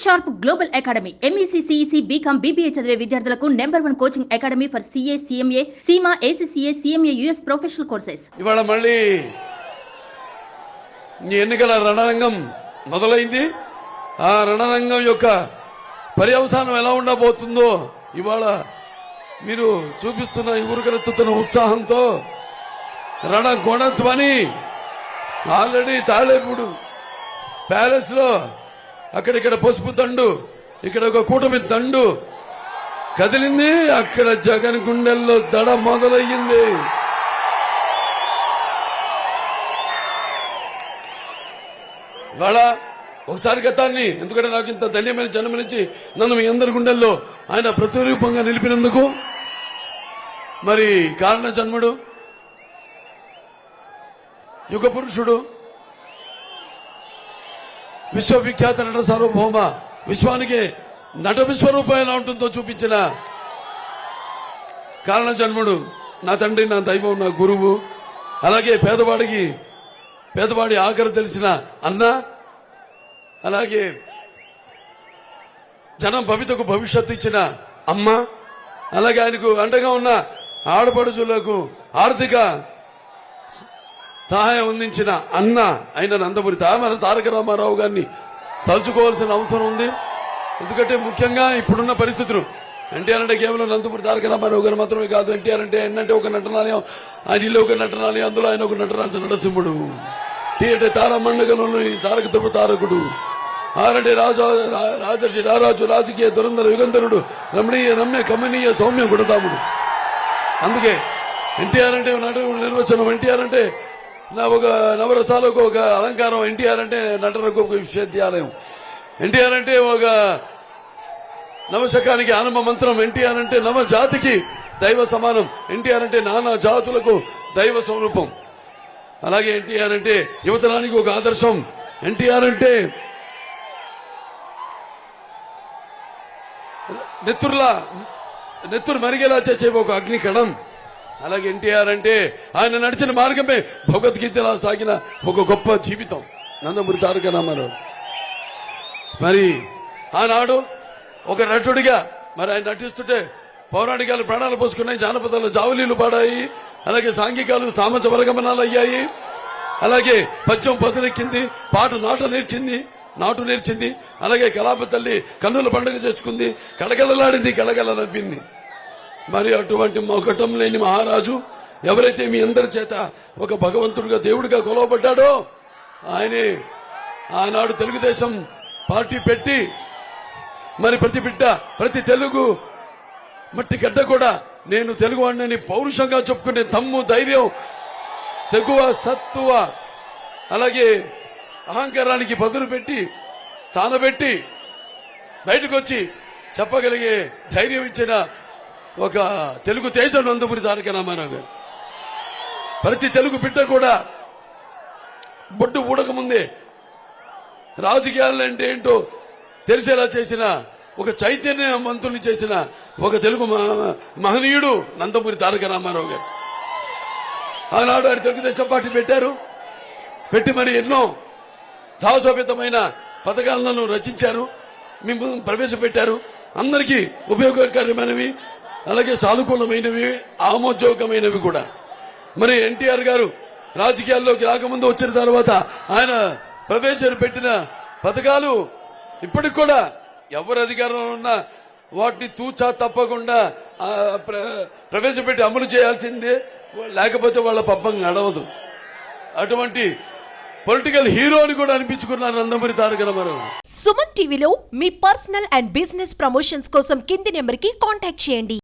Sharp global academy MEC CEC BCom BBA చదివే విద్యార్థులకు #1 coaching academy for CA CMA CIMA ACCA CMA US professional courses. ఇవాళ మళ్ళీ ఎన్నికల రణరంగం మొదలైంది. ఆ రణరంగం యొక్క పర్యవసానం ఎలా ఉండబోతుందో ఇవాళ మీరు చూపిస్తున్న ఈ ఉరుకరెత్తుతున్న ఉత్సాహంతో రణగొణధ్వని ఆల్రెడీ తాళేపూడు ప్యాలెస్ లో అక్కడిక్కడ పసుపు దండు, ఇక్కడ ఒక కూటమి దండు కదిలింది. అక్కడ జగన్ గుండెల్లో దడ మొదలయ్యింది. ఇవాళ ఒకసారి గతాన్ని, ఎందుకంటే నాకు ఇంత ధన్యమైన జన్మనిచ్చి నన్ను మీ అందరి గుండెల్లో ఆయన ప్రతిరూపంగా నిలిపినందుకు, మరి కారణ జన్ముడు, యుగ పురుషుడు, విశ్వవిఖ్యాత నట సార్వభౌమ, విశ్వానికి నట విశ్వరూపం ఎలా ఉంటుందో చూపించిన కారణ జన్ముడు, నా తండ్రి, నా దైవం, నా గురువు, అలాగే పేదవాడి ఆఖరు తెలిసిన అన్న, అలాగే జనం భవితకు భవిష్యత్తు ఇచ్చిన అమ్మ, అలాగే ఆయనకు అండగా ఉన్న ఆడపడుచులకు ఆర్థిక సహాయం అందించిన అన్న అయిన నందమూరి తారక రామారావు గారిని తలుచుకోవాల్సిన అవసరం ఉంది. ఎందుకంటే ముఖ్యంగా ఇప్పుడున్న పరిస్థితులు, ఎన్టీఆర్ అంటే కేవలం నందమూరి తారక రామారావు గారు మాత్రమే కాదు. ఎన్టీఆర్ అంటే ఏంటంటే ఒక నటనాలయం, ఆయన ఇల్లు ఒక నటనాలయం, అందులో ఆయన ఒక నటరాజ నరసింహుడు, టీ అంటే తారమండగంలోని తారక ధ్రువ తారకుడు, ఆరంటే రాజర్షి రారాజు, రాజకీయ దురంధర యుగంధరుడు, రమ్య కమనీయ సౌమ్య గుణతాముడు. అందుకే ఎన్టీఆర్ అంటే నటుడు నిర్వచనం, ఎన్టీఆర్ అంటే ఒక నవరసాలకు ఒక అలంకారం, ఎన్టీఆర్ అంటే నటనకు ఒక విశ్వవిద్యాలయం, ఎన్టీఆర్ అంటే ఒక నవశకానికి ఆనంద మంత్రం, ఎన్టీఆర్ అంటే నవ జాతికి దైవ సమానం, ఎన్టీఆర్ అంటే నానా జాతులకు దైవ స్వరూపం. అలాగే ఎన్టీఆర్ అంటే యువతరానికి ఒక ఆదర్శం, ఎన్టీఆర్ అంటే నెత్తురు మరిగేలా చేసే ఒక అగ్నికణం. అలాగే ఎన్టీఆర్ అంటే ఆయన నడిచిన మార్గమే భగవద్గీతలా సాగిన ఒక గొప్ప జీవితం నందమూరి తారక రామారావు. మరి ఆనాడు ఒక నటుడిగా మరి ఆయన నటిస్తుంటే పౌరాణికాలు ప్రాణాలు పోసుకున్నాయి, జానపదాలు జావులీలు పాడాయి, అలాగే సాంఘికాలు సామజ వర్గమనాలు అయ్యాయి, అలాగే పద్యం పదునెక్కింది, పాట నాటు నేర్చింది, అలాగే కలాప తల్లి కన్నుల పండుగ చేసుకుంది, కళకళలాడింది, కళకళ నవ్వింది. మరి అటువంటి మొకటం లేని మహారాజు ఎవరైతే మీ అందరి చేత ఒక భగవంతుడిగా దేవుడిగా కొలవబడ్డాడో ఆయనే ఆనాడు తెలుగుదేశం పార్టీ పెట్టి మరి ప్రతి బిడ్డ, ప్రతి తెలుగు మట్టి గడ్డ కూడా నేను తెలుగు వాడిని పౌరుషంగా చెప్పుకునే దమ్ము, ధైర్యం, తెగువ, సత్తువ, అలాగే అహంకారానికి బదులు పెట్టి తానబెట్టి బయటకు వచ్చి చెప్పగలిగే ధైర్యం ఇచ్చిన ఒక తెలుగు తేజం నందమూరి తారక రామారావు గారు. ప్రతి తెలుగు బిడ్డ కూడా బొడ్డు ఊడకముందే రాజకీయాలు అంటే ఏంటో తెలిసేలా చేసిన ఒక చైతన్యవంతుల్ని చేసిన ఒక తెలుగు మహనీయుడు నందమూరి తారక రామారావు గారు. ఆనాడు ఆయన తెలుగుదేశం పార్టీ పెట్టి మరి ఎన్నో సాహసోపేతమైన పథకాలను రచించారు, మేము ప్రవేశపెట్టారు. అందరికీ ఉపయోగకరమైనవి, అలాగే సానుకూలమైనవి, ఆమోదయోగమైనవి కూడా. మరి ఎన్టీఆర్ గారు రాజకీయాల్లోకి రాకముందు వచ్చిన తర్వాత ఆయన ప్రవేశపెట్టిన పథకాలు ఇప్పటికి కూడా ఎవరు అధికారంలో ఉన్నా వాటిని తూచా తప్పకుండా ప్రవేశపెట్టి అమలు చేయాల్సిందే, లేకపోతే వాళ్ళ పబ్బం గడవదు. అటువంటి పొలిటికల్ హీరోని కూడా అనిపించుకున్నారు నందమూరి తారక రామారావు. సుమన్ టీవీలో మీ పర్సనల్ అండ్ బిజినెస్ ప్రమోషన్స్ కోసం కింది నెంబర్కి కాంటాక్ట్ చేయండి.